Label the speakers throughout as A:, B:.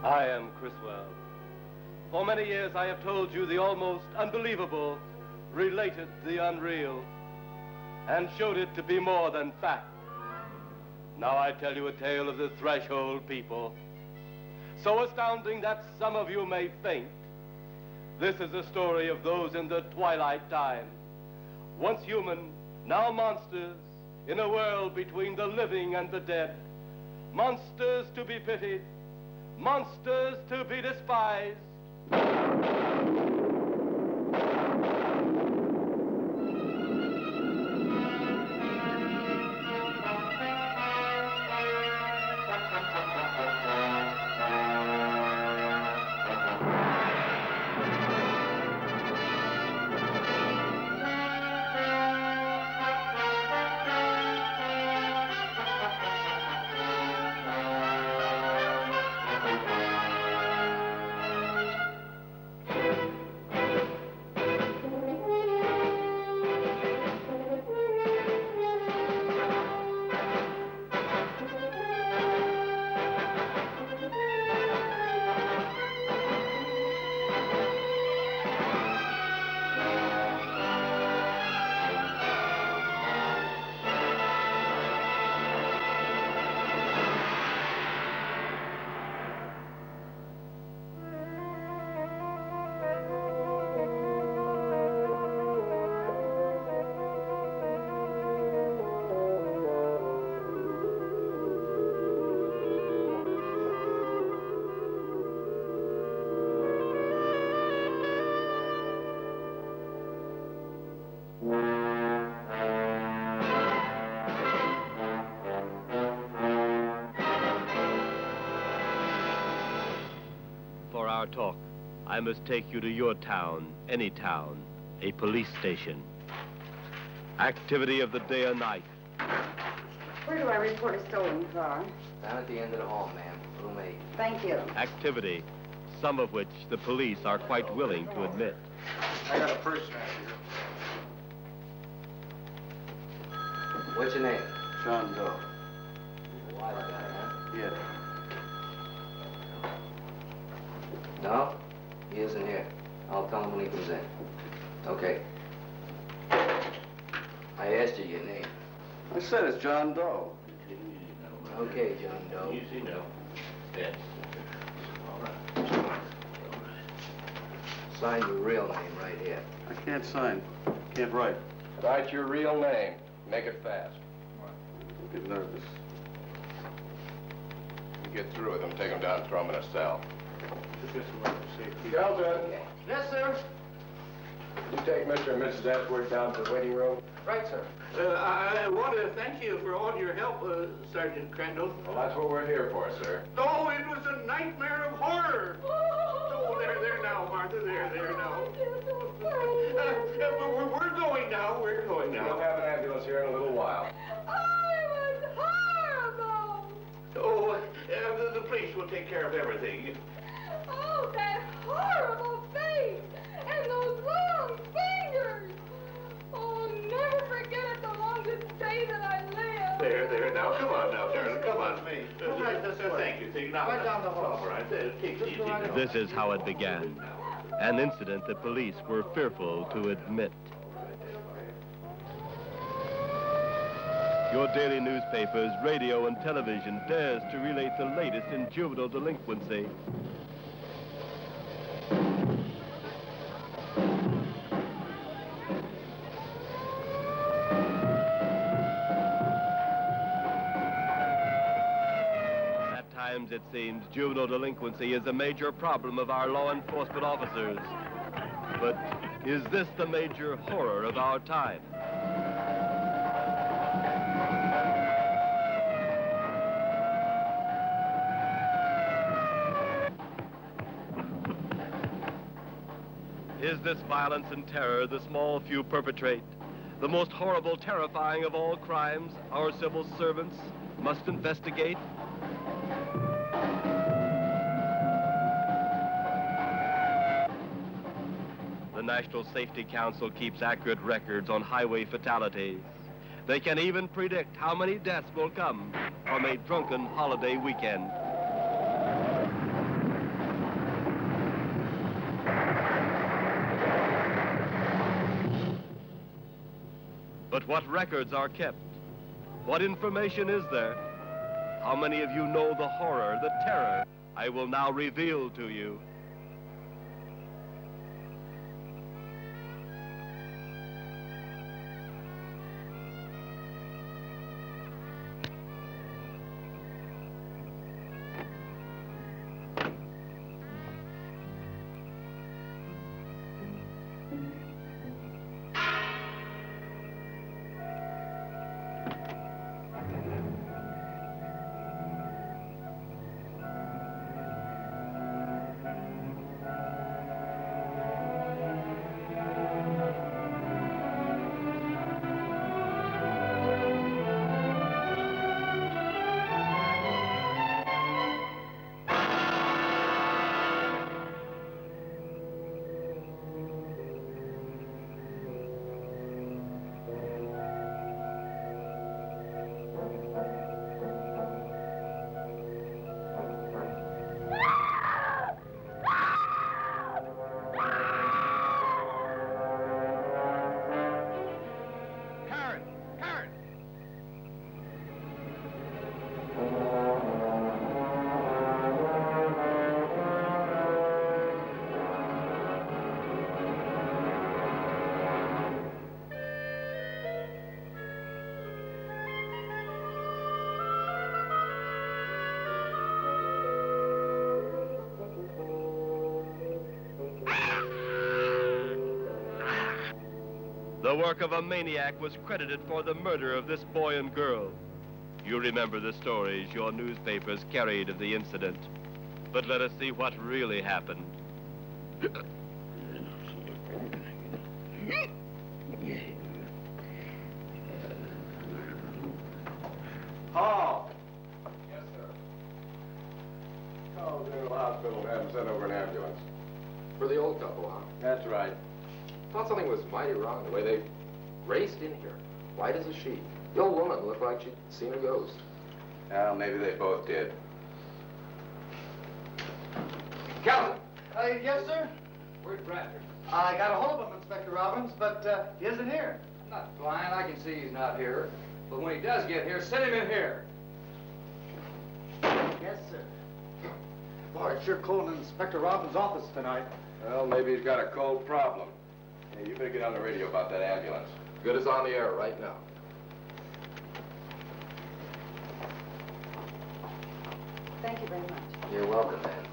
A: I am Criswell. For many years I have told you the almost unbelievable, related the unreal, and showed it to be more than fact. Now I tell you a tale of the threshold people, so astounding that some of you may faint. This is a story of those in the twilight time, once human, now monsters, in a world between the living and the dead. Monsters to be pitied, monsters to be despised. For our talk, I must take you to your town, any town, a police station. Activity of the day or night.
B: Where do I report a stolen car?
C: Down at the end of the hall, ma'am. Room 8.
B: Thank you.
A: Activity, some of which the police are quite willing to admit.
D: I got a purse snatcher here.
C: What's your name?
D: John Doe.
C: Wise guy, huh?
D: Yeah.
C: No? He isn't here. I'll tell him when he comes in. Okay. I asked you your name.
D: I said it's John Doe.
C: Okay, John Doe.
E: Easy now. Yes. All right.
C: Sign your real name right here.
D: I can't sign. Can't write.
E: Write your real name. Make it fast.
D: Don't get nervous.
E: You get through with him, take him down and throw him in a cell.
D: Safety.
E: Shelton,
C: Yes, sir.
E: you take Mr. and Mrs. Edward down to the waiting room?
C: Right, sir.
F: I want to thank you for all your help, Sergeant Crandall.
E: Well, that's what we're here for, sir.
F: No, it was a nightmare of horror. Oh, there now, Martha. There now. We're going now. We're going
E: We'll
F: now.
E: have an ambulance here in a little while.
B: Oh, it was horrible!
F: Oh, the police will take care of everything.
B: Oh, that horrible face! And those long fingers! Oh, never forget it the longest day that I live.
F: There now. Come on now, Charlie. Come on. Thank you. Now,
C: Right down the hall.
F: All right. Take it easy.
A: This is how it began. An incident the police were fearful to admit. Your daily newspapers, radio, and television dares to relate the latest in juvenile delinquency. At times, it seems, juvenile delinquency is a major problem of our law enforcement officers. But is this the major horror of our time? Is this violence and terror the small few perpetrate? The most horrible, terrifying of all crimes our civil servants must investigate? The National Safety Council keeps accurate records on highway fatalities. They can even predict how many deaths will come from a drunken holiday weekend. But what records are kept? What information is there? How many of you know the horror, the terror I will now reveal to you? The work of a maniac was credited for the murder of this boy and girl. You remember the stories your newspapers carried of the incident. But let us see what really happened.
E: Hall! Yes, sir. Call the General Hospital and have them send over an ambulance.
G: For the old couple, huh?
E: That's right.
G: Thought something was mighty wrong the way they raced in here. White as a sheet. The old woman looked like she'd seen a ghost.
E: Well, maybe they both did.
G: Calvin!
H: Yes, sir?
G: Where's Bradford?
H: I got a hold of him, Inspector Robbins, but he isn't here.
C: I'm not blind. I can see he's not here. But when he does get here, send him in here.
H: Yes, sir. Boy, it's sure cold in Inspector Robbins' office tonight.
E: Well, maybe he's got a cold problem. Hey, you better get on the radio about that ambulance.
G: Good as on the air right now.
B: Thank you very much.
C: You're welcome, man.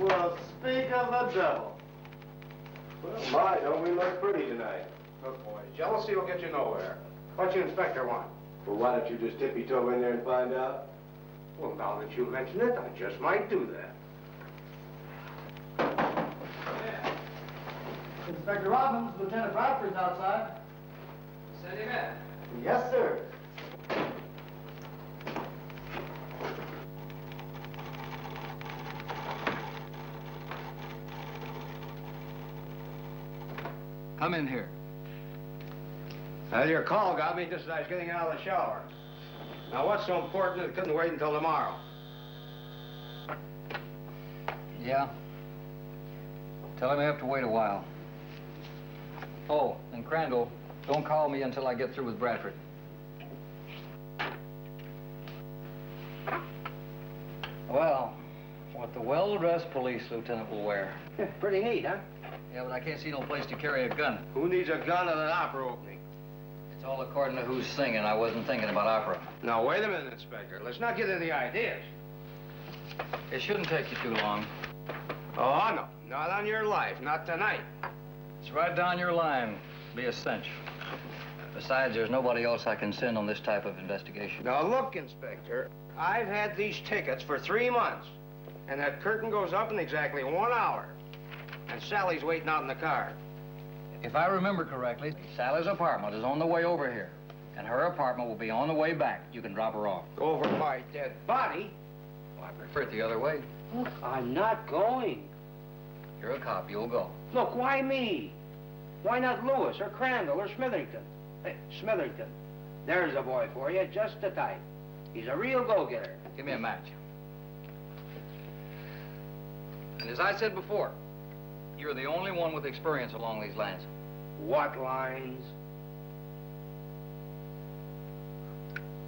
H: Well, speak of the devil.
E: Well, my, don't we look pretty tonight?
F: Look, boy, jealousy will get you nowhere. What you inspector want?
E: Well, why don't you just tippy-toe in there and find out?
F: Well, now that you mention it, I just might do that.
H: Inspector Robbins, Lieutenant Bradford's outside.
C: Send him in.
H: Yes, sir.
C: Come in here.
F: Well, your call got me just as I was getting out of the shower. Now, what's so important that it couldn't wait until tomorrow?
C: Yeah? Tell him I have to wait a while. Oh, and Crandall, don't call me until I get through with Bradford. Well, what the well-dressed police lieutenant will wear.
F: Pretty neat, huh?
C: Yeah, but I can't see no place to carry a gun.
F: Who needs a gun at an opera opening?
C: It's all according to who's singing. I wasn't thinking about opera.
F: Now, wait a minute, Inspector. Let's not get into the ideas.
C: It shouldn't take you too long.
F: Oh, no. Not on your life. Not tonight.
C: It's right down your line. Be a cinch. Besides, there's nobody else I can send on this type of investigation.
F: Now, look, Inspector. I've had these tickets for 3 months. And that curtain goes up in exactly 1 hour. And Sally's waiting out in the car.
C: If I remember correctly, Sally's apartment is on the way over here. And her apartment will be on the way back. You can drop her off.
F: Go over my dead body?
C: Well, I prefer it the other way.
F: Look, I'm not going.
C: You're a cop. You'll go.
F: Look, why me? Why not Lewis or Crandall or Smithington? Hey, Smithington. There's a boy for you, just the type. He's a real go-getter.
C: Give me a match. And as I said before, you're the only one with experience along these lines.
F: What lines?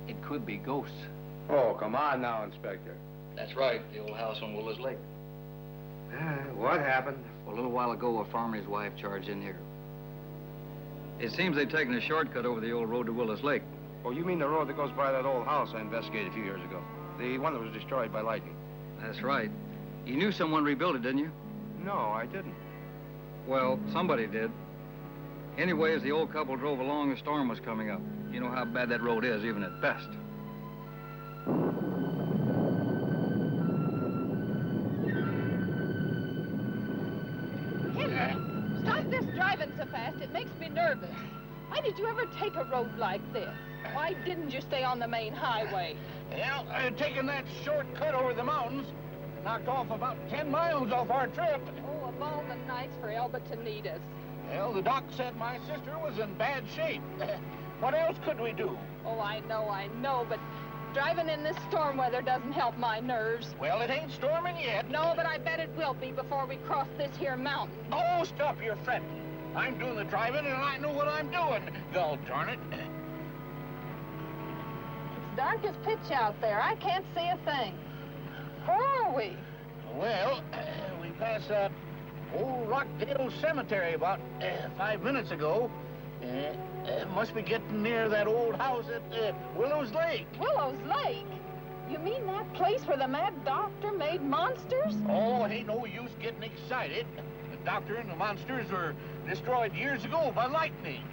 C: It could be ghosts.
F: Oh, come on now, Inspector.
C: That's right, the old house on Willis Lake.
F: What happened?
C: Well, a little while ago, a farmer's wife charged in here. It seems they've taken a shortcut over the old road to Willis Lake.
F: Oh, you mean the road that goes by that old house I investigated a few years ago? The one that was destroyed by lightning?
C: That's right. You knew someone rebuilt it, didn't you?
F: No, I didn't.
C: Well, somebody did. Anyway, as the old couple drove along, a storm was coming up. You know how bad that road is, even at best.
B: Henry, stop this driving so fast. It makes me nervous. Why did you ever take a road like this? Why didn't you stay on the main highway?
I: Well, taking that shortcut over the mountains knocked off about 10 miles off our trip.
B: Oh, of all the nights for Elba to need us.
I: Well, the doc said my sister was in bad shape. What else could we do?
B: Oh, I know, but driving in this storm weather doesn't help my nerves.
I: Well, it ain't storming yet.
B: No, but I bet it will be before we cross this here mountain.
I: Oh, stop your fretting. I'm doing the driving, and I know what I'm doing. Gol darn it.
B: It's dark as pitch out there. I can't see a thing. Where are we?
I: Well, we passed that old Rockdale Cemetery about 5 minutes ago. Must be getting near that old house at Willow's Lake.
B: Willow's Lake? You mean that place where the mad doctor made monsters?
I: Oh, it ain't no use getting excited. The doctor and the monsters were destroyed years ago by lightning.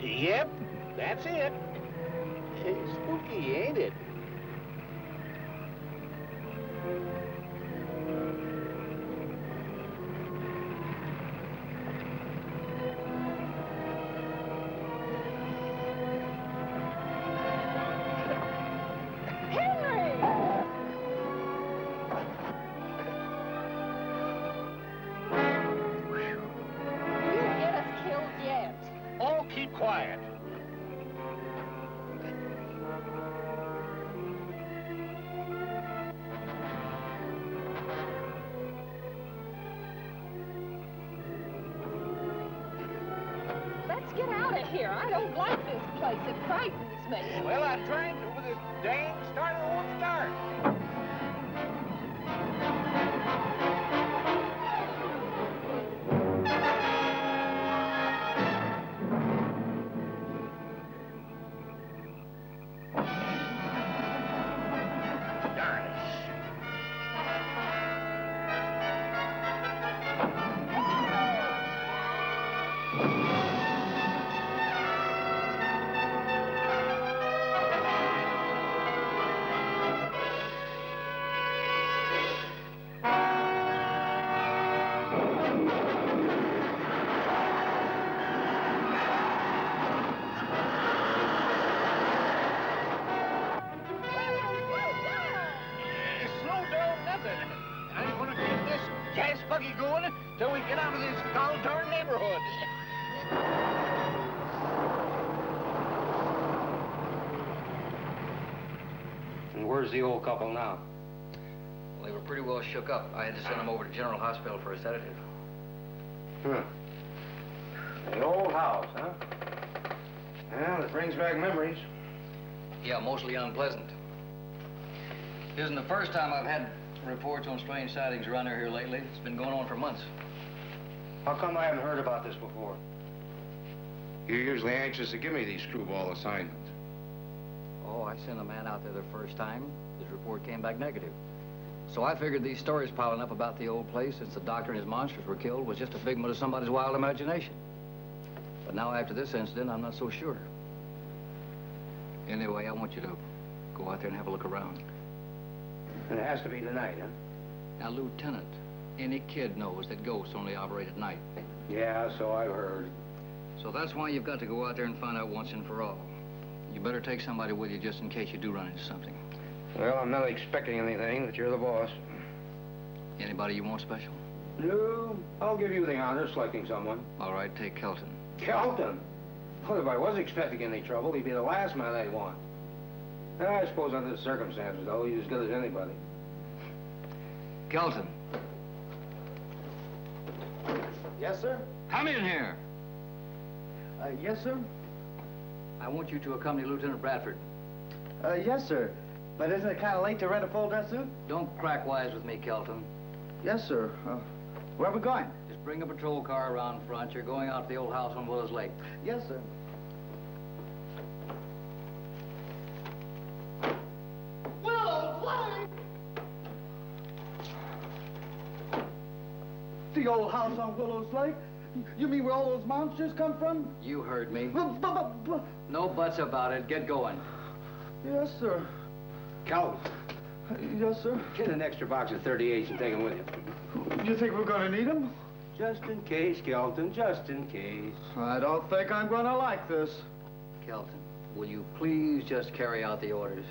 I: Yep, that's it. It's spooky, ain't it?
B: Henry! You get us killed yet.
I: Oh, keep quiet.
B: Let's get out of here. I don't like this place. It frightens me.
I: Well, I'm trying to, but this dang starter won't start. Darn it. Slow down nothing. I'm gonna keep this gas buggy going till we get out of this gol-darn neighborhood.
F: And where's the old couple now?
C: Well, they were pretty well shook up. I had to send them over to General Hospital for a sedative.
F: Huh. The old house, huh? Well, it brings back memories.
C: Yeah, mostly unpleasant. Isn't the first time I've had reports on strange sightings around here lately. It's been going on for months.
F: How come I haven't heard about this before?
E: You're usually anxious to give me these screwball assignments.
C: Oh, I sent a man out there the first time. His report came back negative. So I figured these stories piling up about the old place since the doctor and his monsters were killed was just a figment of somebody's wild imagination. But now after this incident, I'm not so sure. Anyway, I want you to go out there and have a look around.
F: And it has to be tonight, huh?
C: Now, Lieutenant, any kid knows that ghosts only operate at night.
F: Yeah, so I've heard.
C: So that's why you've got to go out there and find out once and for all. You better take somebody with you just in case you do run into something.
F: Well, I'm not expecting anything, but you're the boss.
C: Anybody you want special?
F: No, I'll give you the honor of selecting someone.
C: All right, take Kelton.
F: Kelton? Well, if I was expecting any trouble, he'd be the last man I'd want. I suppose under the circumstances, though, he's as good as anybody.
C: Kelton.
H: Yes, sir?
C: Come in here.
H: Yes, sir?
C: I want you to accompany Lieutenant Bradford.
H: Yes, sir. But isn't it kind of late to rent a full dress suit?
C: Don't crack wise with me, Kelton.
H: Yes, sir. Where are we going?
C: Just bring a patrol car around front. You're going out to the old house on Willows Lake.
H: Yes, sir. Willows Lake? The old house on Willows Lake? You mean where all those monsters come from?
C: You heard me.
H: But...
C: No buts about it. Get going.
H: Yes, sir.
F: Kelton,
H: Yes, sir.
F: get an extra box of 38s and take them with you.
H: You think we're going to need them?
F: Just in case, Kelton, just in case.
H: I don't think I'm going to like this.
C: Kelton, will you please just carry out the orders?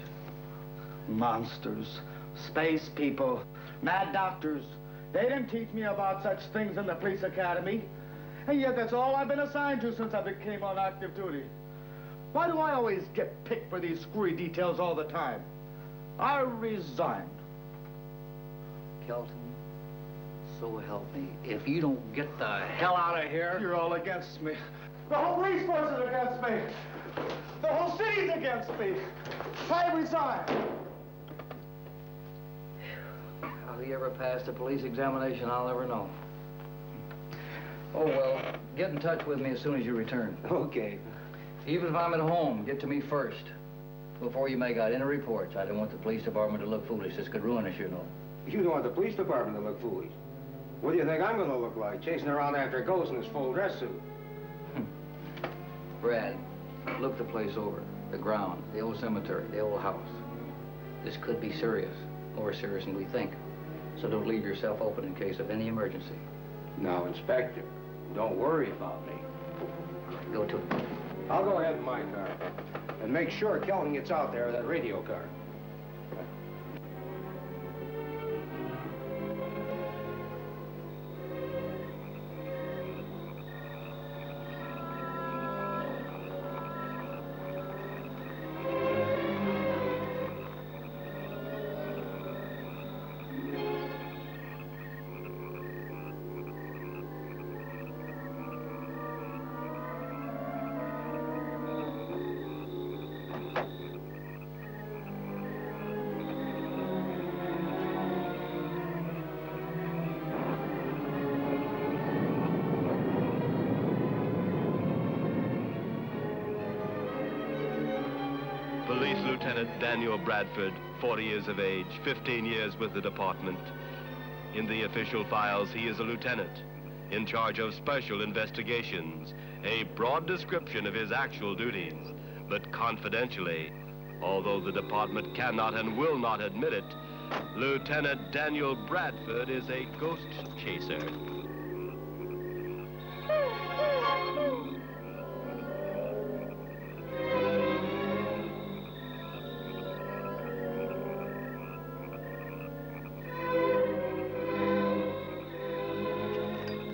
H: Monsters, space people, mad doctors. They didn't teach me about such things in the police academy. And yet that's all I've been assigned to since I became on active duty. Why do I always get picked for these screwy details all the time? I resign.
C: Kelton, so help me. If you don't get the hell out of here...
H: You're all against me. The whole police force is against me. The whole city's against me. I resign.
C: How he ever passed a police examination, I'll never know. Oh, well, get in touch with me as soon as you return.
F: Okay.
C: Even if I'm at home, get to me first. Before you make out any reports. I don't want the police department to look foolish. This could ruin us, you know.
F: You don't want the police department to look foolish. What do you think I'm going to look like, chasing around after ghosts in this full dress suit?
C: Brad, look the place over. The ground, the old cemetery, the old house. This could be serious, more serious than we think. So don't leave yourself open in case of any emergency.
F: Now, Inspector, don't worry about me.
C: Go to it.
F: I'll go ahead in my car. And make sure Kelton gets out there with that radio car.
A: Police Lieutenant Daniel Bradford, 40 years of age, 15 years with the department. In the official files, he is a lieutenant in charge of special investigations, a broad description of his actual duties, but confidentially, although the department cannot and will not admit it, Lieutenant Daniel Bradford is a ghost chaser.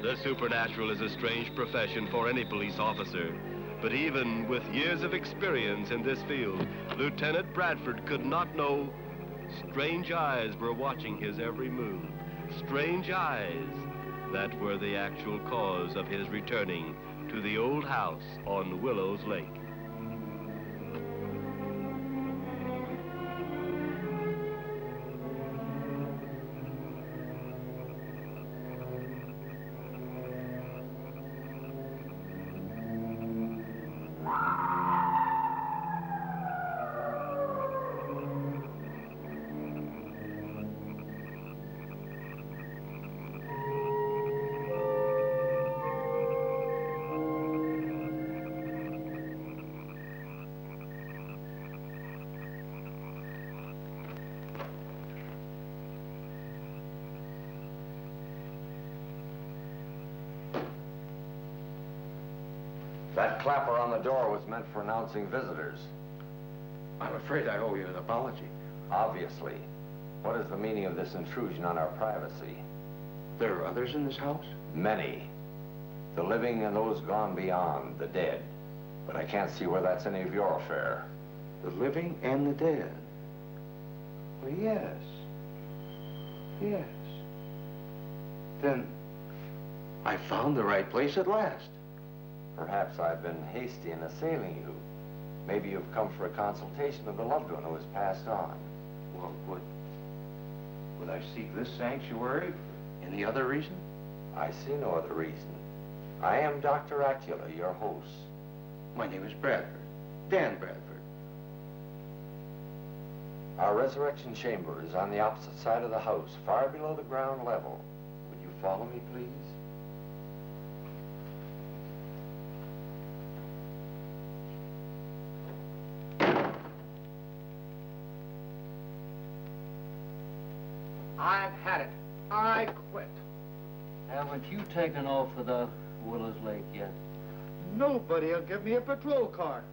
A: The supernatural is a strange profession for any police officer, but even with years of experience in this field, Lieutenant Bradford could not know strange eyes were watching his every move. Strange eyes that were the actual cause of his returning to the old house on Willows Lake.
G: That clapper on the door was meant for announcing visitors.
E: I'm afraid I owe you an apology.
G: Obviously. What is the meaning of this intrusion on our privacy?
E: There are others in this house?
G: Many. The living and those gone beyond, the dead. But I can't see where that's any of your affair.
E: The living and the dead? Well, yes. Yes. Then I found the right place at last.
G: Perhaps I've been hasty in assailing you. Maybe you've come for a consultation of the loved one who has passed on.
E: Well, would I seek this sanctuary for any other reason?
G: I see no other reason. I am Dr. Acula, your host.
E: My name is Bradford. Dan Bradford.
G: Our resurrection chamber is on the opposite side of the house, far below the ground level. Would you follow me, please?
H: I've had it. I quit.
C: Haven't you taken off for the Willows Lake yet?
H: Nobody'll give me a patrol car.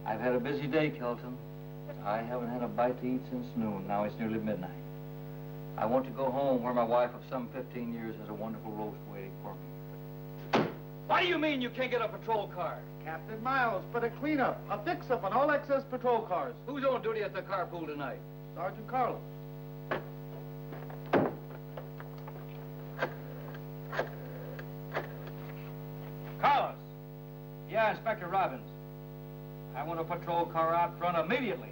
C: I've had a busy day, Kelton. I haven't had a bite to eat since noon. Now it's nearly midnight. I want to go home where my wife of some 15 years has a wonderful roast waiting for me.
J: What do you mean you can't get a patrol car?
H: Captain Miles, put a cleanup, a fix-up on all excess patrol cars.
J: Who's on duty at the carpool tonight?
H: Sergeant Carlos.
J: Carlos. Yeah, Inspector Robbins. I want a patrol car out front immediately.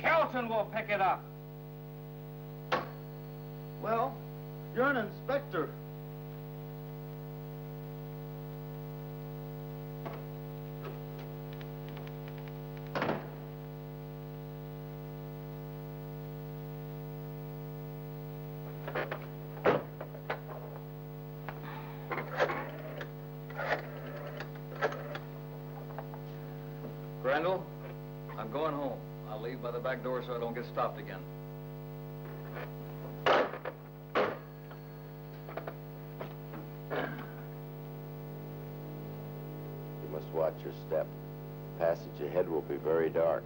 J: Kelton will pick it up.
H: Well, you're an inspector.
C: Grendel, I'm going home. I'll leave by the back door so I don't get stopped again.
D: You must watch your step. The passage ahead will be very dark.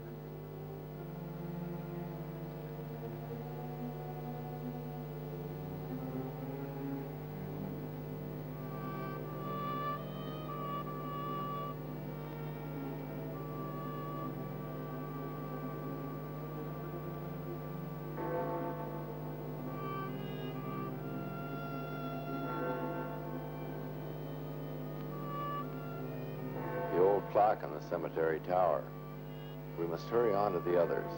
D: Clock on the cemetery tower. We must hurry on to the others.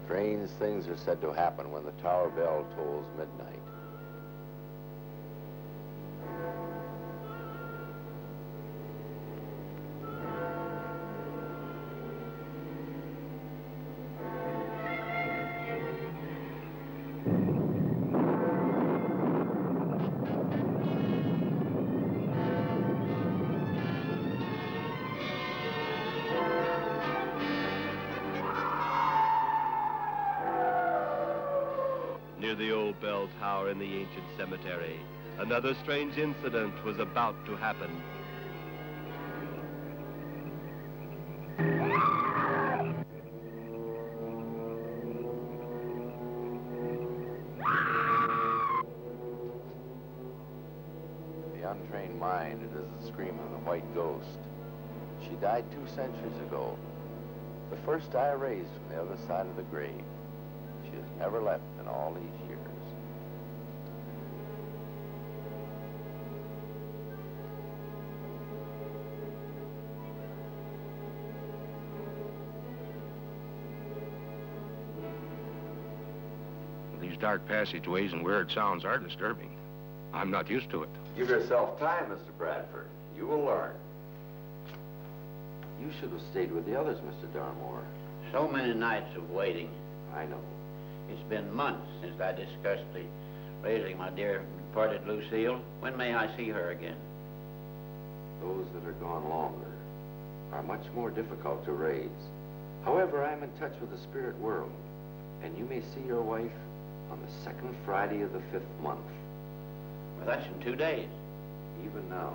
D: Strange things are said to happen when the tower bell tolls midnight.
A: Near the old bell tower in the ancient cemetery, another strange incident was about to happen.
D: The untrained mind, it is the scream of the white ghost. She died 2 centuries ago. The first I raised from the other side of the grave. She has never left in all these years.
E: These dark passageways and weird sounds are disturbing. I'm not used to it.
G: Give yourself time, Mr. Bradford. You will learn. You should have stayed with the others, Mr. Darmore.
I: So many nights of waiting.
G: I know.
I: It's been months since I discussed the raising my dear departed Lucille. When may I see her again?
G: Those that are gone longer are much more difficult to raise. However, I'm in touch with the spirit world, and you may see your wife on the 2nd Friday of the 5th month.
I: Well, that's in 2 days.
G: Even now,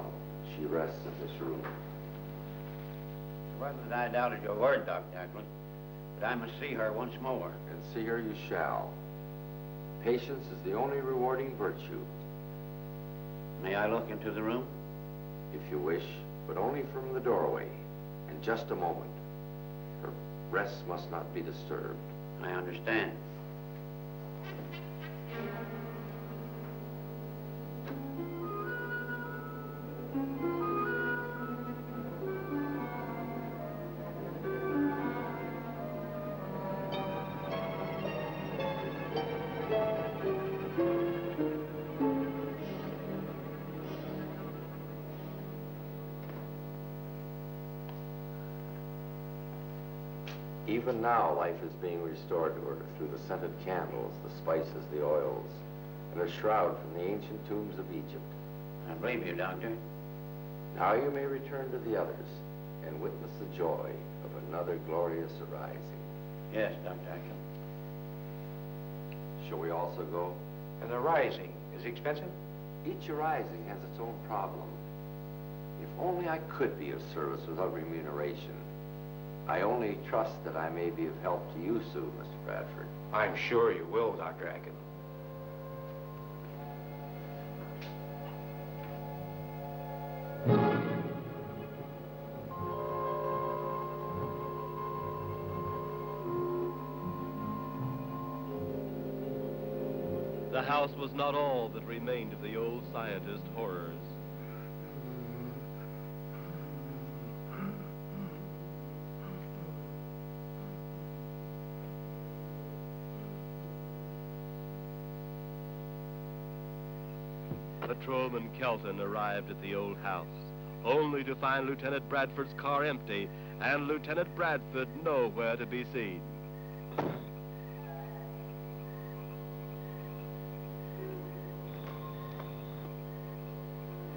G: she rests in this room.
F: It wasn't that I doubted your word, Dr. Ackland, but I must see her once more.
G: And see her you shall. Patience is the only rewarding virtue.
F: May I look into the room?
G: If you wish, but only from the doorway. In just a moment. Her rest must not be disturbed.
F: I understand.
G: Even now, life is being restored to her through the scented candles, the spices, the oils, and a shroud from the ancient tombs of Egypt.
F: I believe you, Doctor.
G: Now you may return to the others and witness the joy of another glorious arising.
F: Yes, Dr. Ackland.
G: Shall we also go?
K: An arising is expensive?
G: Each arising has its own problem. If only I could be of service without remuneration. I only trust that I may be of help to you soon, Mr. Bradford.
K: I'm sure you will, Dr. Ackett.
A: The house was not all that remained of the old scientist horrors. Patrolman Kelton arrived at the old house, only to find Lieutenant Bradford's car empty and Lieutenant Bradford nowhere to be seen.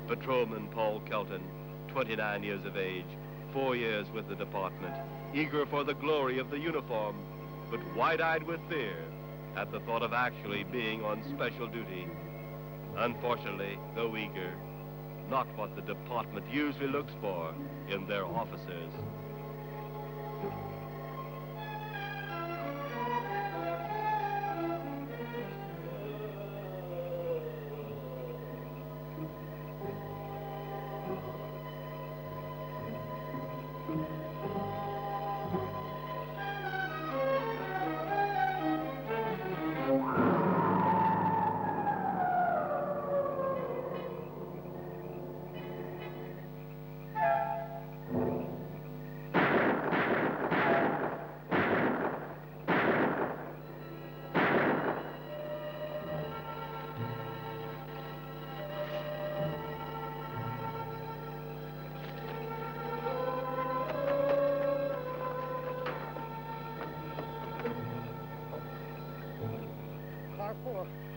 A: Patrolman Paul Kelton, 29 years of age, 4 years with the department, eager for the glory of the uniform, but wide-eyed with fear at the thought of actually being on special duty. Unfortunately, though eager, not what the department usually looks for in their officers.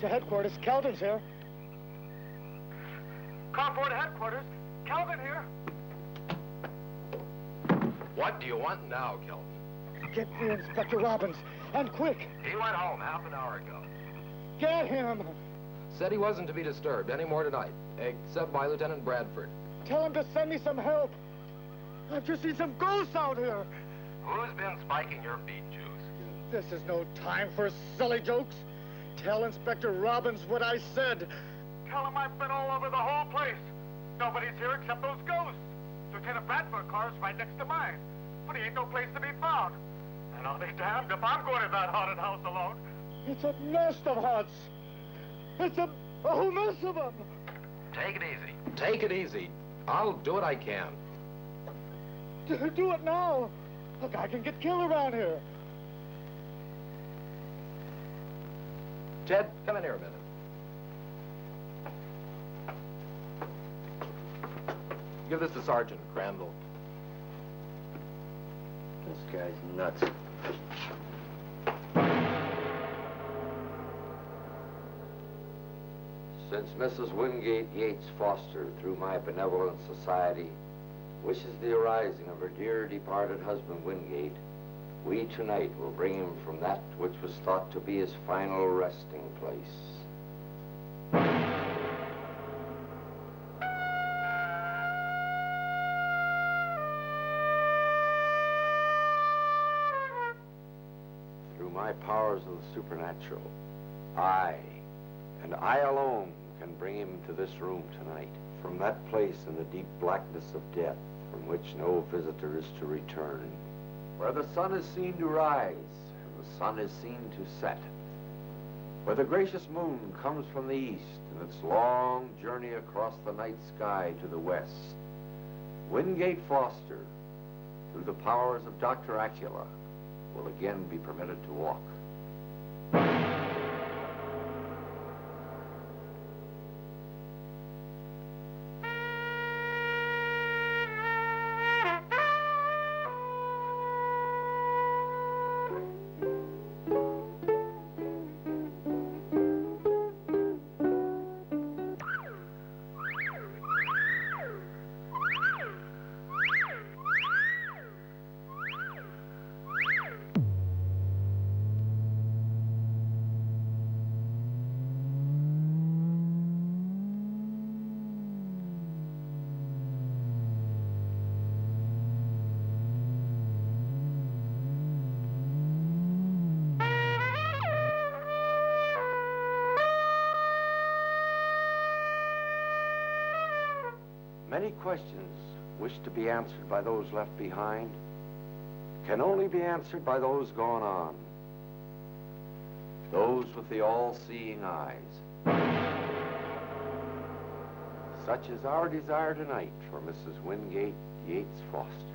H: To headquarters, Kelton's here.
L: Car 4 to headquarters. Kelvin here.
K: What do you want now, Kelton?
H: Get me Inspector Robbins, and quick.
K: He went home half an hour ago.
H: Get him.
M: Said he wasn't to be disturbed any more tonight, except by Lieutenant Bradford.
H: Tell him to send me some help. I've just seen some ghosts out here.
K: Who's been spiking your beet juice?
H: This is no time for silly jokes. Tell Inspector Robbins what I said.
L: Tell him I've been all over the whole place. Nobody's here except those ghosts. Lieutenant Bradford's car is right next to mine, but he ain't no place to be found. And I'll be damned if I'm going to that haunted house alone.
H: It's a nest of huts. It's a whole mess of them.
K: Take it easy. Take it easy. I'll do what I can.
H: Do it now. A guy can get killed around here.
M: Ted, come in here a minute. Give this to Sergeant Crandall.
F: This guy's nuts.
G: Since Mrs. Wingate Yates Foster, through my benevolent society, wishes the arising of her dear departed husband Wingate, we tonight will bring him from that which was thought to be his final resting place. my powers of the supernatural. I, and I alone, can bring him to this room tonight, from that place in the deep blackness of death, from which no visitor is to return, where the sun is seen to rise, and the sun is seen to set, where the gracious moon comes from the east in its long journey across the night sky to the west. Wingate Foster, through the powers of Dr. Acula, will again be permitted to walk. Many questions wished to be answered by those left behind can only be answered by those gone on, those with the all-seeing eyes. Such is our desire tonight for Mrs. Wingate Yates Foster.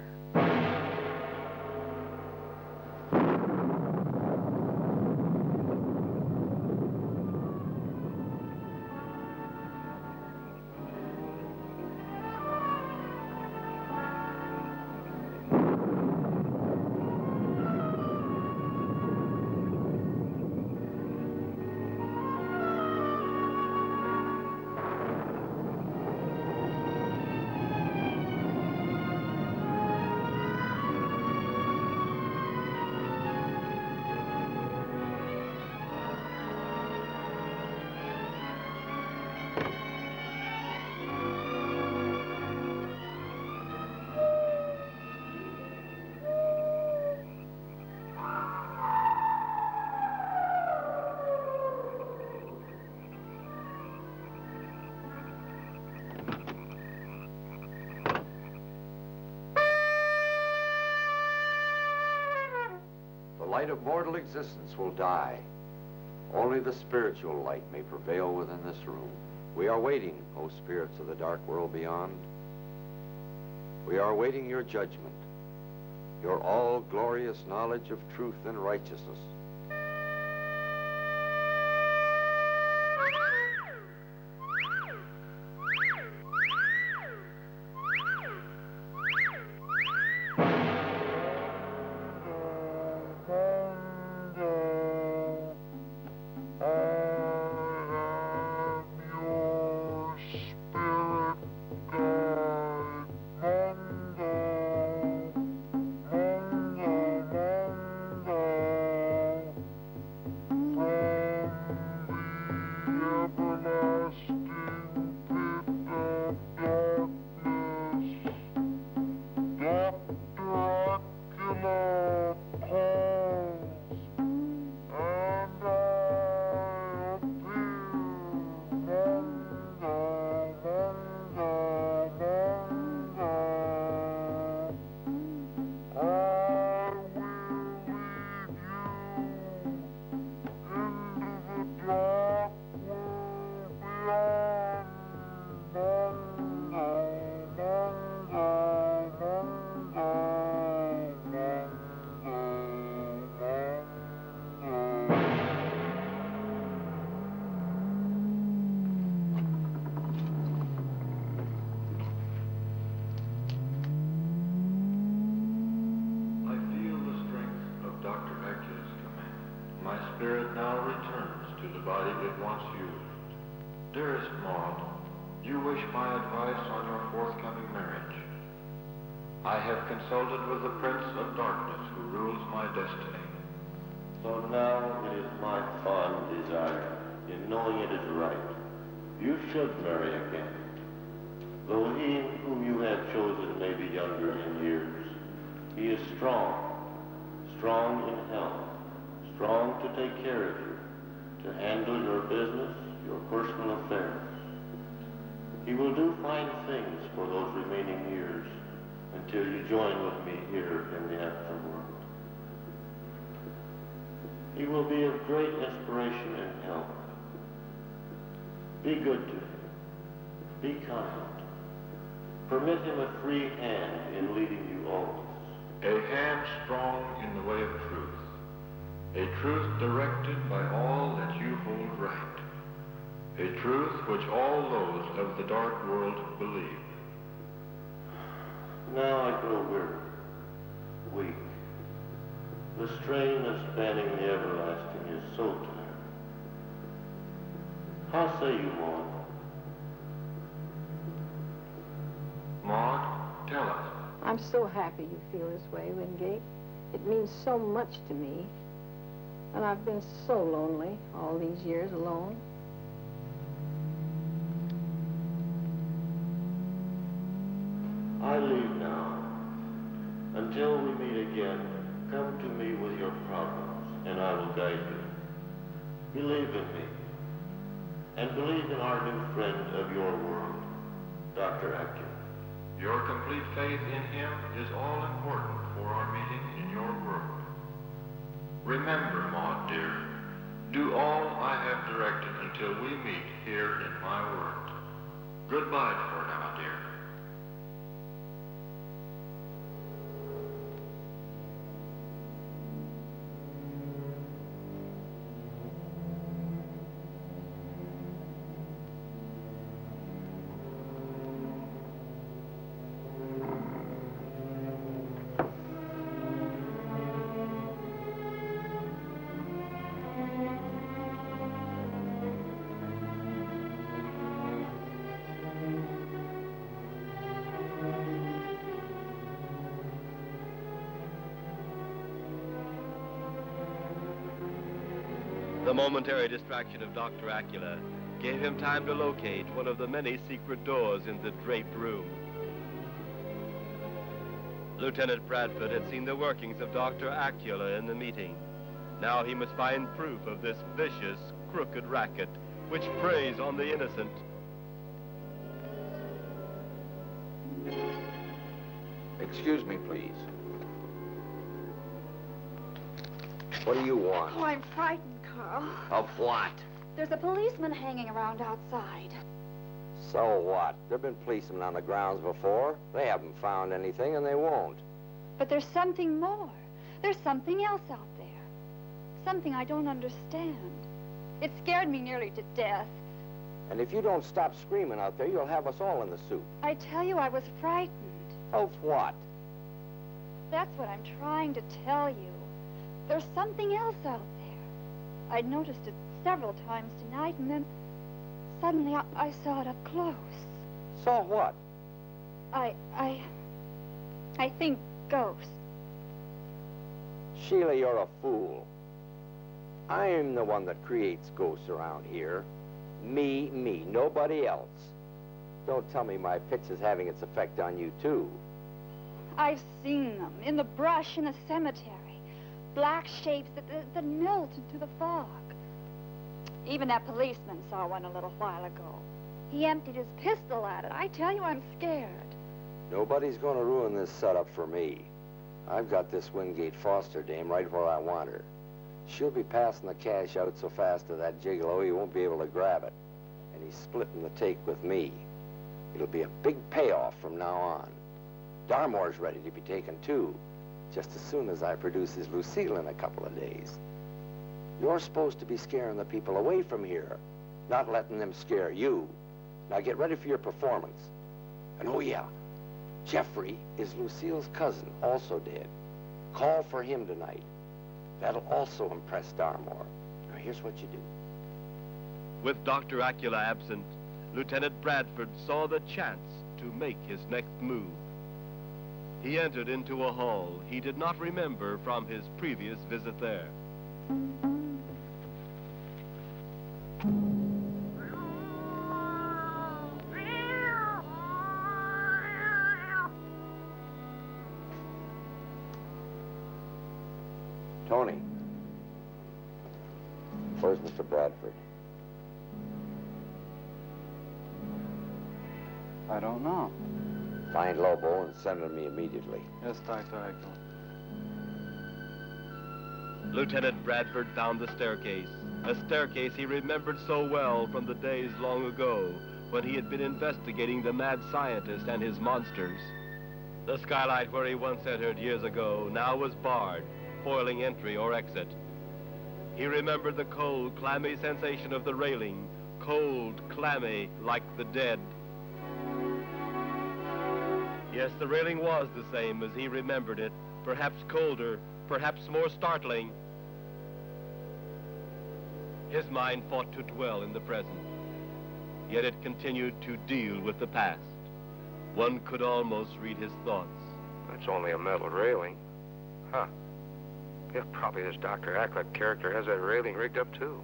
G: The light of mortal existence will die. Only the spiritual light may prevail within this room. We are waiting, O spirits of the dark world beyond. We are awaiting your judgment, your all-glorious knowledge of truth and righteousness.
N: spirit now returns to the body it once used. Dearest Maud, you wish my advice on your forthcoming marriage. I have consulted with the Prince of Darkness who rules my destiny.
O: So now it is my fond desire, in knowing it is right, you should marry again. Though he whom you have chosen may be younger in years, he is strong in health, strong to take care of you, to handle your business, your personal affairs. He will do fine things for those remaining years until you join with me here in the afterworld. He will be of great inspiration and help. Be good to him. Be kind. Permit him a free hand in leading you always.
N: A hand strong in the way of truth. A truth directed by all that you hold right. A truth which all those of the dark world believe.
O: Now I grow weary, weak. The strain of spanning the everlasting is so tiring. How say you, Maud?
N: Maud, tell us.
P: I'm so happy you feel this way, Wingate. It means so much to me. And I've been so lonely all these years alone.
O: I leave now. Until we meet again, come to me with your problems, and I will guide you. Believe in me, and believe in our new friend of your world, Dr. Acula.
N: Your complete faith in him is all important for our meeting in your world. Remember, Maud, dear, do all I have directed until we meet here in my world. Goodbye for now, dear.
A: The momentary distraction of Dr. Acula gave him time to locate one of the many secret doors in the draped room. Lieutenant Bradford had seen the workings of Dr. Acula in the meeting. Now he must find proof of this vicious, crooked racket which preys on the innocent.
G: Excuse me, please. What do you want?
Q: Oh, I'm frightened, Carl.
G: Of what?
Q: There's a policeman hanging around outside.
G: So what? There've been policemen on the grounds before. They haven't found anything, and they won't.
Q: But there's something more. There's something else out there. Something I don't understand. It scared me nearly to death.
G: And if you don't stop screaming out there, you'll have us all in the soup.
Q: I tell you, I was frightened.
G: Of what?
Q: That's what I'm trying to tell you. There's something else out there. I'd noticed it several times tonight, and then suddenly I saw it up close.
G: Saw what?
Q: I think ghosts.
G: Sheila, you're a fool. I'm the one that creates ghosts around here. Me, nobody else. Don't tell me my pitch is having its effect on you, too.
Q: I've seen them in the brush in a cemetery. Black shapes that melt into the fog. Even that policeman saw one a little while ago. He emptied his pistol at it. I tell you, I'm scared.
G: Nobody's going to ruin this setup for me. I've got this Wingate Foster dame right where I want her. She'll be passing the cash out so fast to that gigolo he won't be able to grab it. And he's splitting the take with me. It'll be a big payoff from now on. Darmore's ready to be taken, too, just as soon as I produce his Lucille in a couple of days. You're supposed to be scaring the people away from here, not letting them scare you. Now get ready for your performance. And oh yeah, Jeffrey is Lucille's cousin, also dead. Call for him tonight. That'll also impress Darmore. Now here's what you do.
A: With Dr. Acula absent, Lieutenant Bradford saw the chance to make his next move. He entered into a hall he did not remember from his previous visit there.
G: Tony. Where's Mr. Bradford?
R: I don't know.
G: Find Lobo and send him to me immediately.
R: Yes, Dr. Echo.
A: Lieutenant Bradford found the staircase, a staircase he remembered so well from the days long ago when he had been investigating the mad scientist and his monsters. The skylight where he once entered years ago now was barred, foiling entry or exit. He remembered the cold, clammy sensation of the railing, cold, clammy, like the dead. Yes, the railing was the same as he remembered it, perhaps colder, perhaps more startling. His mind fought to dwell in the present, yet it continued to deal with the past. One could almost read his thoughts.
S: It's only a metal railing. Huh. Yeah, probably this Dr. Acklet character has that railing rigged up, too.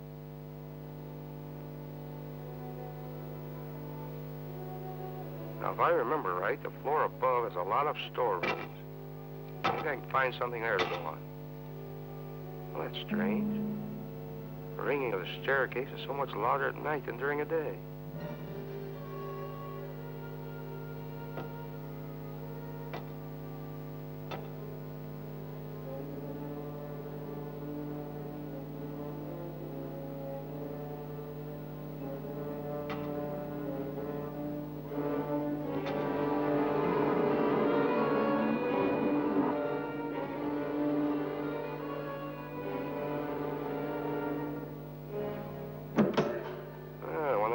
S: Now, if I remember right, the floor above has a lot of storerooms. Maybe I can find something there to go on. Well, that's strange. The ringing of the staircase is so much louder at night than during the day.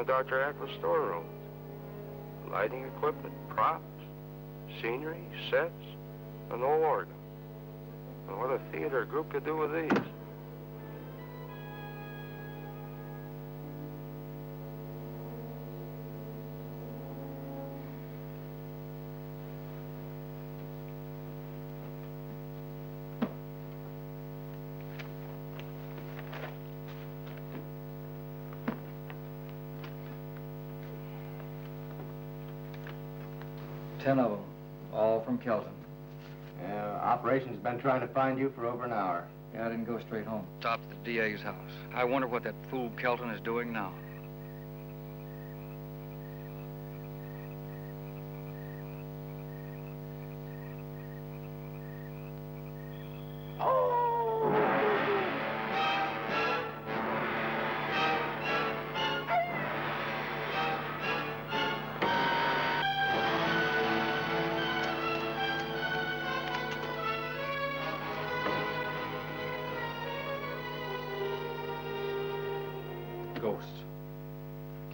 S: Dr. Ackles' storerooms. Lighting equipment, props, scenery, sets, an old organ. And what a theater group could do with these.
C: Ten of them, all from Kelton.
E: Yeah, operation's been trying to find you for over an hour.
C: Yeah, I didn't go straight home. Stopped at the DA's house. I wonder what that fool Kelton is doing now. Ghost.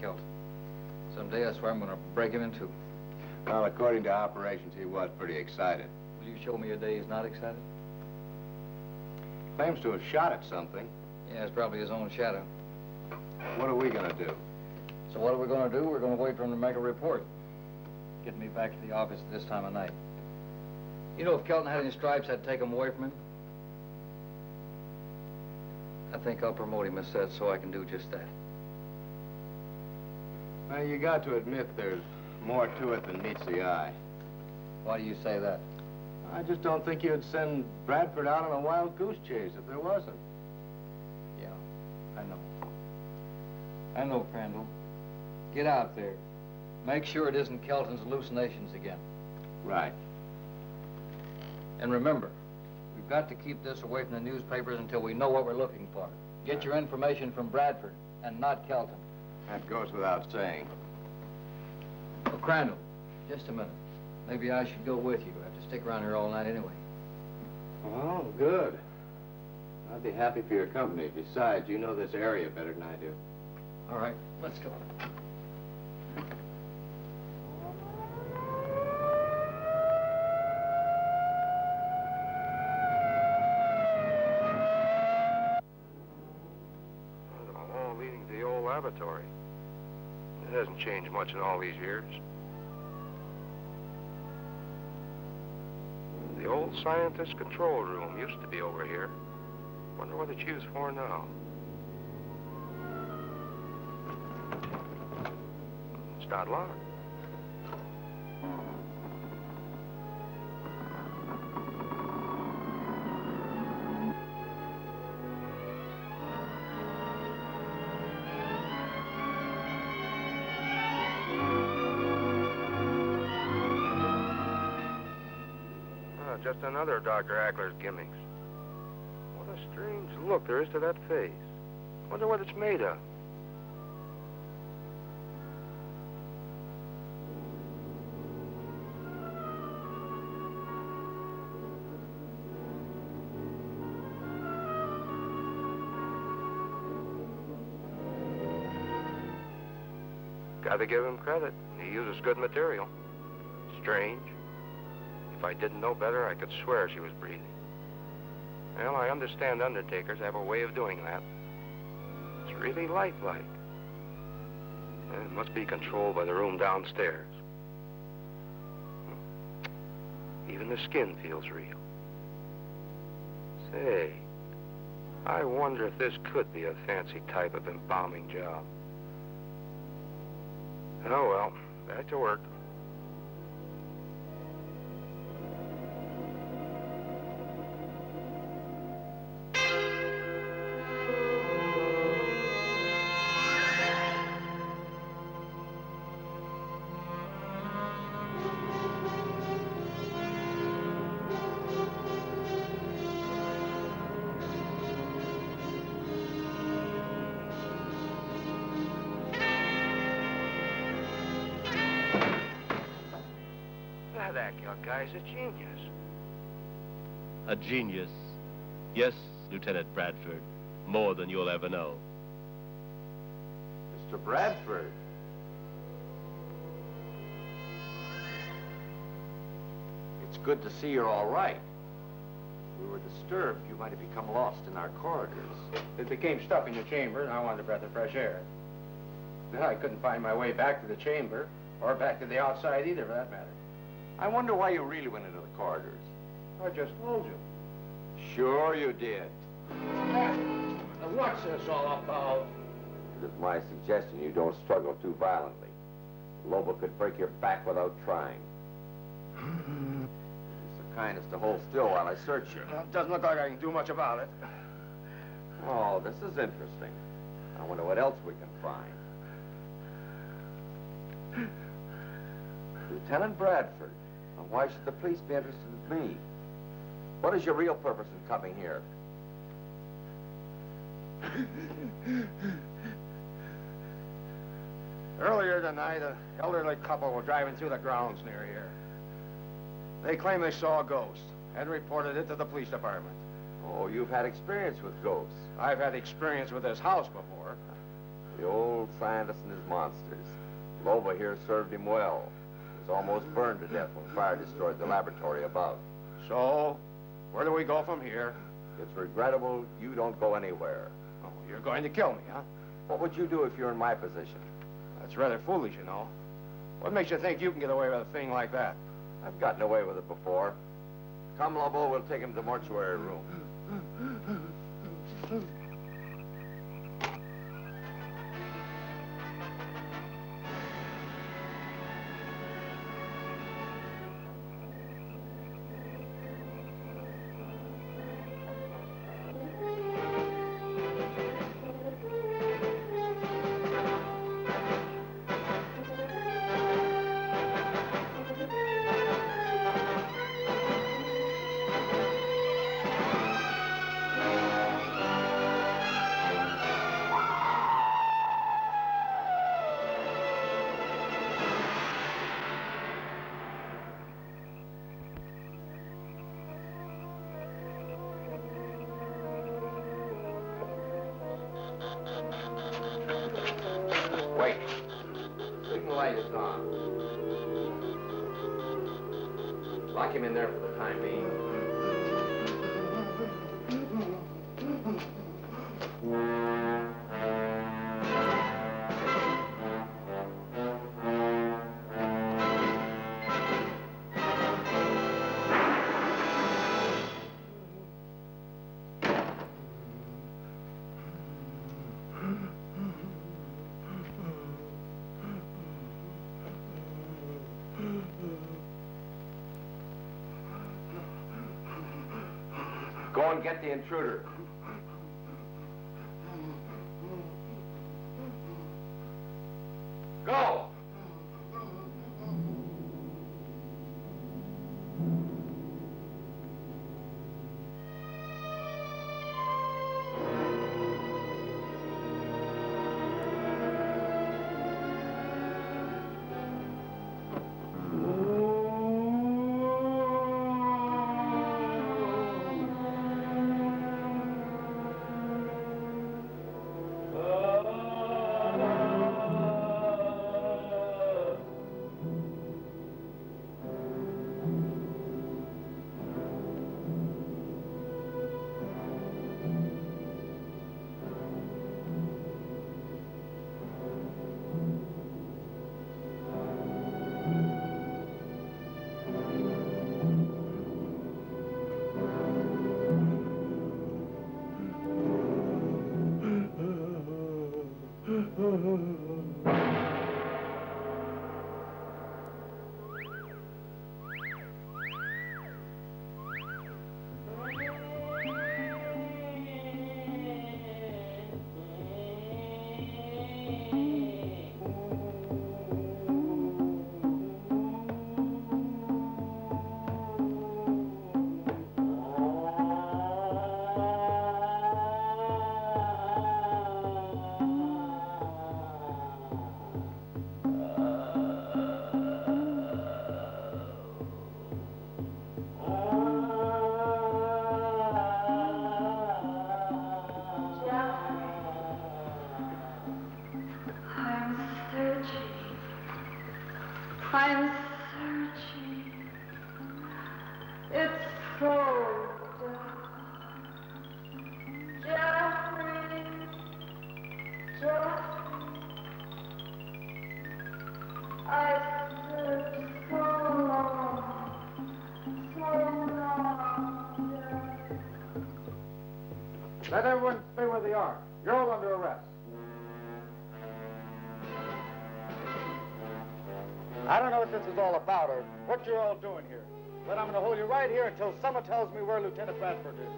C: Kelton. Someday I swear I'm going to break him in two.
E: Well, according to operations, he was pretty excited.
C: Will you show me a day he's not excited?
E: Claims to have shot at something.
C: Yeah, it's probably his own shadow.
E: What are we going to do?
C: So what are we going to do? We're going to wait for him to make a report. Get me back to the office at this time of night. You know, if Kelton had any stripes, I'd take them away from him. I think I'll promote him as said so I can do just that.
E: Well, you got to admit there's more to it than meets the eye.
C: Why do you say that?
E: I just don't think you'd send Bradford out on a wild goose chase if there wasn't.
C: Yeah, I know. I know, Crandall. Get out there. Make sure it isn't Kelton's hallucinations again.
E: Right.
C: And remember, we've got to keep this away from the newspapers until we know what we're looking for. Get your information from Bradford and not Kelton.
E: That goes without saying.
C: Oh, Crandall, just a minute. Maybe I should go with you. I have to stick around here all night anyway.
E: Well, good. I'd be happy for your company. Besides, you know this area better than I do.
C: All right, let's go.
S: Laboratory. It hasn't changed much in all these years. The old scientist control room used to be over here. Wonder what it's used for now. It's not locked. just another of Dr. Ackler's gimmicks. What a strange look there is to that face. Wonder what it's made of. Gotta give him credit. He uses good material. Strange. If I didn't know better, I could swear she was breathing. Well, I understand undertakers have a way of doing that. It's really lifelike. It must be controlled by the room downstairs. Even the skin feels real. Say, I wonder if this could be a fancy type of embalming job. Oh, well, back to work. That guy's a genius.
A: A genius. Yes, Lieutenant Bradford. More than you'll ever know.
D: Mr. Bradford. It's good to see you're all right. We were disturbed. You might have become lost in our corridors.
F: It became stuffy in the chamber, and I wanted a breath of fresh air. Then I couldn't find my way back to the chamber, or back to the outside either, for that matter.
D: I wonder why you really went into the corridors.
F: I just told you.
D: Sure you did.
F: What's this all about?
D: It is my suggestion you don't struggle too violently. Lobo could break your back without trying. It's the kindest to hold still while I search you.
F: Well, it doesn't look like I can do much about it.
D: Oh, this is interesting. I wonder what else we can find. Lieutenant Bradford. Now, why should the police be interested in me? What is your real purpose in coming here?
F: Earlier tonight, an elderly couple were driving through the grounds near here. They claim they saw a ghost and reported it to the police department.
D: Oh, you've had experience with ghosts.
F: I've had experience with this house before.
D: The old scientist and his monsters. Loba here served him well. He was almost burned to death when fire destroyed the laboratory above.
F: So, where do we go from here?
D: It's regrettable you don't go anywhere.
F: Oh, you're going to kill me, huh?
D: What would you do if you're in my position?
F: That's rather foolish, you know. What makes you think you can get away with a thing like that?
D: I've gotten away with it before. Come, Lobo, we'll take him to the mortuary room. Wait. Signal light is on. Lock him in there for the time being. Go and get the intruder. Go!
H: Let everyone stay where they are. You're all under arrest. I don't know what this is all about or what you're all doing here, but I'm going to hold you right here until someone tells me where Lieutenant Bradford is.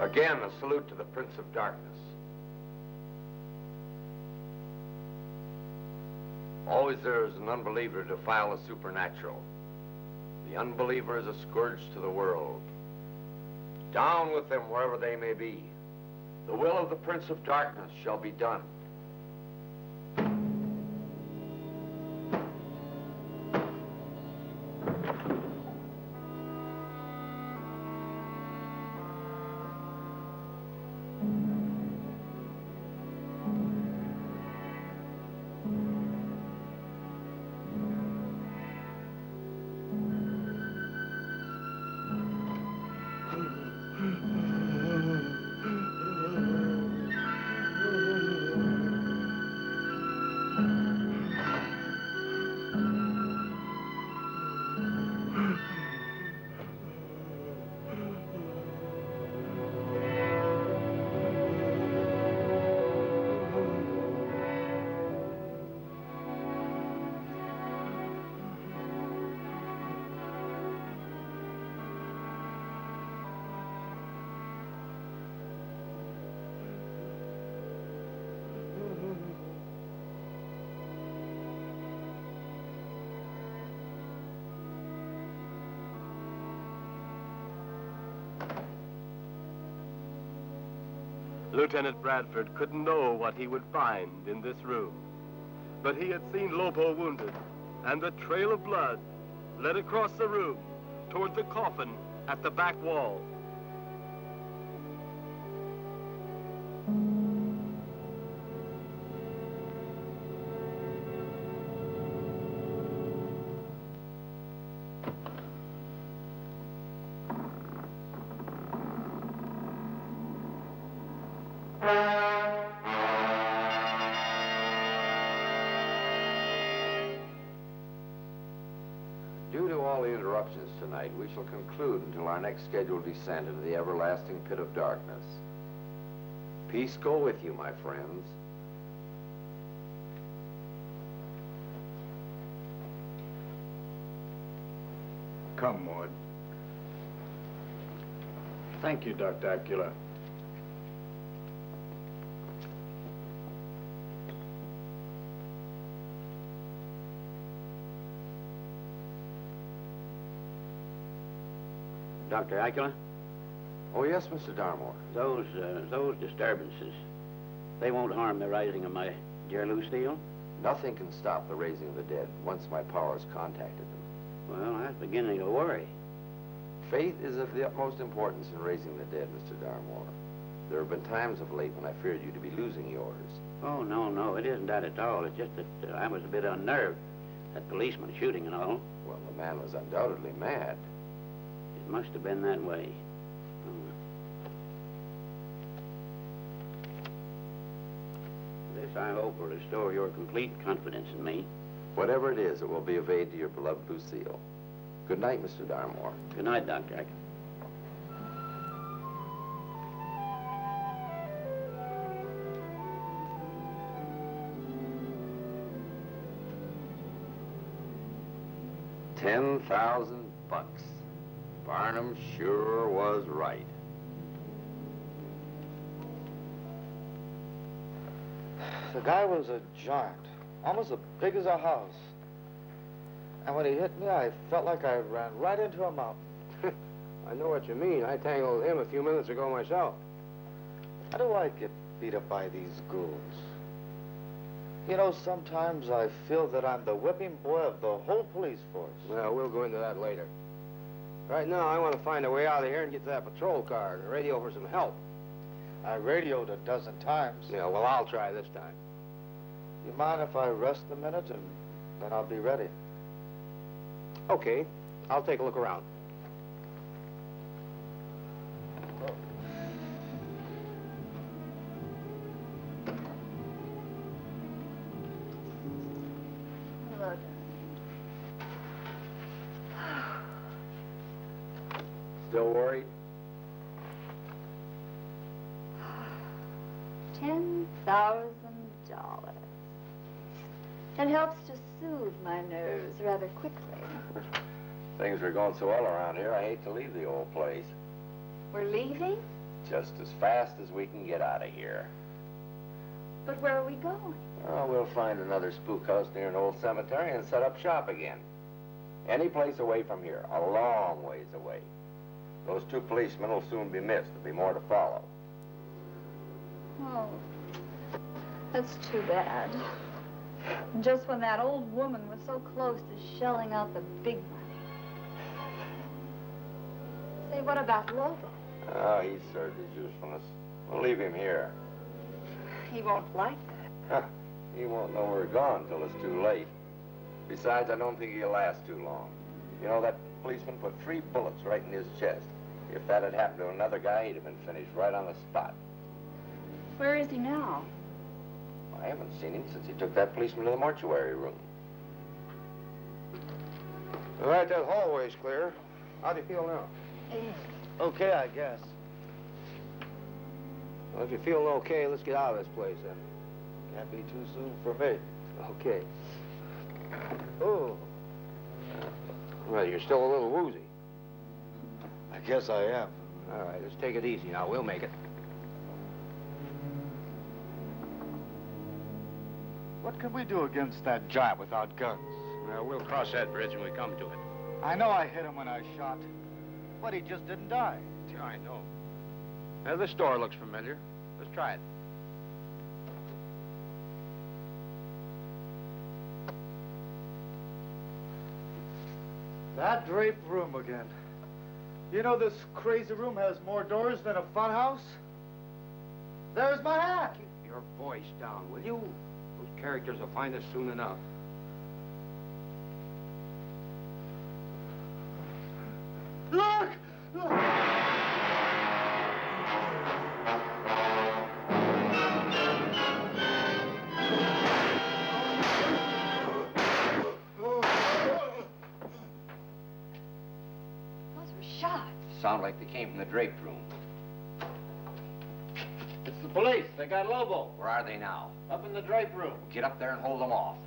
G: Again, a salute to the Prince of Darkness. Always there is an unbeliever to defile the supernatural. The unbeliever is a scourge to the world. Down with them wherever they may be. The will of the Prince of Darkness shall be done.
A: Lieutenant Bradford couldn't know what he would find in this room. But he had seen Lopo wounded, and the trail of blood led across the room toward the coffin at the back wall.
G: Due to all the interruptions tonight, we shall conclude until our next scheduled descent into the everlasting pit of darkness. Peace go with you, my friends.
H: Come, Maud. Thank you, Dr. Acula.
F: Dr. Acula?
G: Oh, yes, Mr. Darmore.
F: Those disturbances, they won't harm the rising of my dear Lucille?
G: Nothing can stop the raising of the dead once my powers contacted them.
F: Well, I'm beginning to worry.
G: Faith is of the utmost importance in raising the dead, Mr. Darmore. There have been times of late when I feared you to be losing yours.
F: Oh, no, it isn't that at all. It's just that I was a bit unnerved. That policeman shooting and all.
G: Well, the man was undoubtedly mad.
F: It must have been that way. This, I hope, will restore your complete confidence in me.
G: Whatever it is, it will be of aid to your beloved Lucille. Good night, Mr. Darmore.
F: Good night, Dr. Acula.
G: $10,000. Barnum sure was right.
H: The guy was a giant, almost as big as a house. And when he hit me, I felt like I ran right into a mountain.
S: I know what you mean. I tangled him a few minutes ago myself.
H: How do I get beat up by these ghouls? You know, sometimes I feel that I'm the whipping boy of the whole police force.
F: Well, we'll go into that later. Right now, I want to find a way out of here and get to that patrol car and radio for some help.
H: I radioed a dozen times.
F: Yeah, well, I'll try this time.
H: You mind if I rest a minute and then I'll be ready?
F: Okay, I'll take a look around.
Q: Look.
D: Still worried?
Q: $10,000. It helps to soothe my nerves rather quickly.
D: Things are going so well around here, I hate to leave the old place.
Q: We're leaving?
D: Just as fast as we can get out of here.
Q: But where are we going?
D: Oh, we'll find another spook house near an old cemetery and set up shop again. Any place away from here, a long ways away. Those two policemen will soon be missed. There'll be more to follow.
Q: Oh, that's too bad. Just when that old woman was so close to shelling out the big money. Say, what about Lobo?
D: Oh, he's served his usefulness. We'll leave him here.
Q: He won't like that.
D: He won't know we're gone till it's too late. Besides, I don't think he'll last too long. You know, that policeman put 3 bullets right in his chest. If that had happened to another guy, he'd have been finished right on the spot.
Q: Where is he now?
D: I haven't seen him since he took that policeman to the mortuary room.
F: All right, that hallway's clear. How do you feel now?
H: Okay, I guess.
F: Well, if you're feeling okay, let's get out of this place, then.
H: Can't be too soon for me.
F: Okay.
H: Oh.
F: Well, you're still a little woozy.
H: I guess I am.
F: All right, let's take it easy now. We'll make it.
H: What can we do against that giant without guns?
F: Well, we'll cross that bridge when we come to it.
H: I know I hit him when I shot, but he just didn't die.
F: Yeah, I know. Now, this door looks familiar. Let's try it.
H: That draped room again. You know this crazy room has more doors than a fun house? There's my hat.
F: Keep your voice down, will you? Those characters will find us soon enough.
H: Look!
D: Sound like they came from the draped room.
J: It's the police. They got Lobo.
D: Where are they now?
J: Up in the drape room.
D: Get up there and hold them off.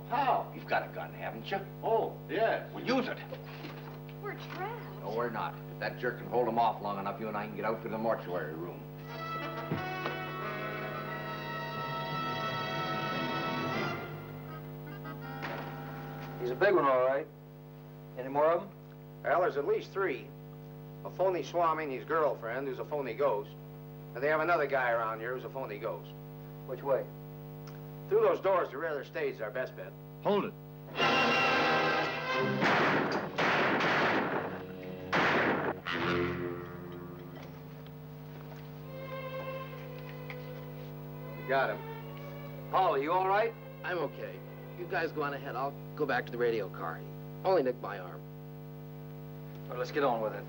J: How?
D: You've got a gun, haven't you?
J: Oh, yes.
D: Well, use it.
Q: We're trapped.
D: No, we're not. If that jerk can hold them off long enough, you and I can get out to the mortuary room.
C: He's a big one, all right. Any more of them?
F: Well, there's at least 3. A phony Swami and his girlfriend, who's a phony ghost. And they have another guy around here who's a phony ghost.
C: Which way?
F: Through those doors to rear their stage is our best bet.
H: Hold it.
F: We got him.
C: Paul, are you all right?
T: I'm okay. You guys go on ahead. I'll go back to the radio car. He only nicked my arm.
C: Well, let's get on with it.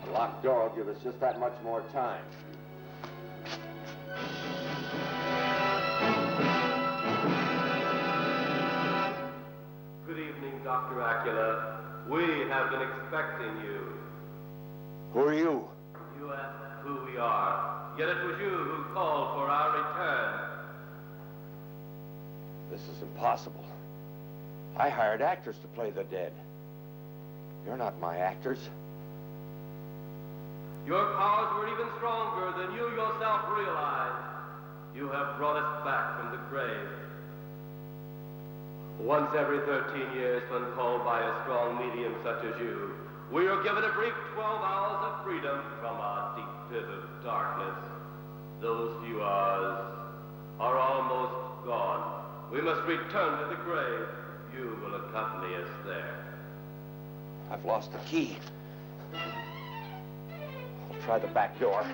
D: The locked door will give us just that much more time.
A: Good evening, Dr. Acula. We have been expecting you.
E: Who are you?
A: You asked who we are, yet it was you who called for our return.
D: This is impossible. I hired actors to play the dead. You're not my actors.
A: Your powers were even stronger than you yourself realized. You have brought us back from the grave. Once every 13 years, when called by a strong medium such as you, we are given a brief 12 hours of freedom from our deep pit of darkness. Those few hours are almost gone. We must return to the grave. You will accompany us there.
G: I've lost the key. I'll try the back door.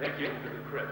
A: Take you to the crypt.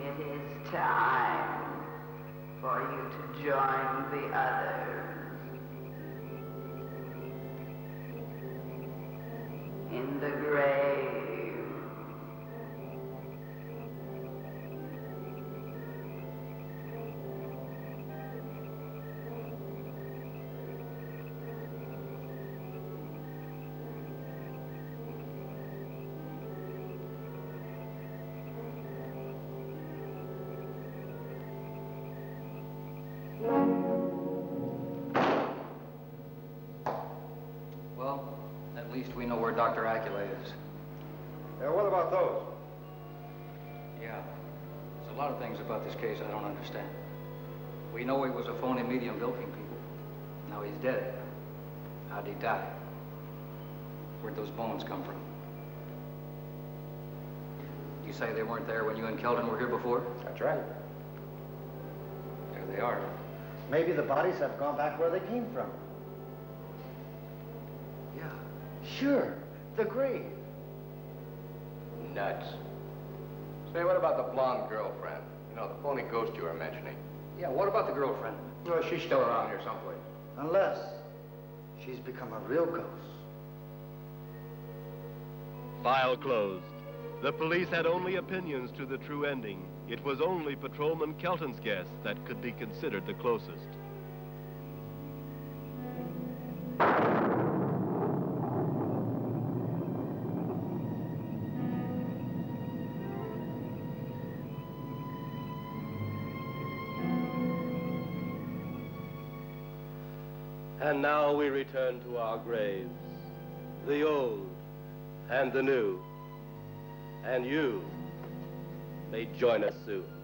S: It is time for you to join the others in the grave.
C: Well, at least we know where Dr. Acula is.
H: What about those?
C: Yeah. There's a lot of things about this case I don't understand. We know he was a phony medium bilking people. Now he's dead. How'd he die? Where'd those bones come from? You say they weren't there when you and Kelton were here before?
H: That's right.
C: There they are.
H: Maybe the bodies have gone back where they came from.
C: Yeah.
H: Sure, the grave.
K: Nuts. Say, what about the blonde girlfriend? You know, the phony ghost you were mentioning.
C: Yeah, what about the girlfriend?
K: Well, she's still around here someplace.
H: Unless she's become a real ghost.
A: File closed. The police had only opinions to the true ending. It was only Patrolman Kelton's guess that could be considered the closest. And now we return to our graves, the old and the new. And you may join us soon.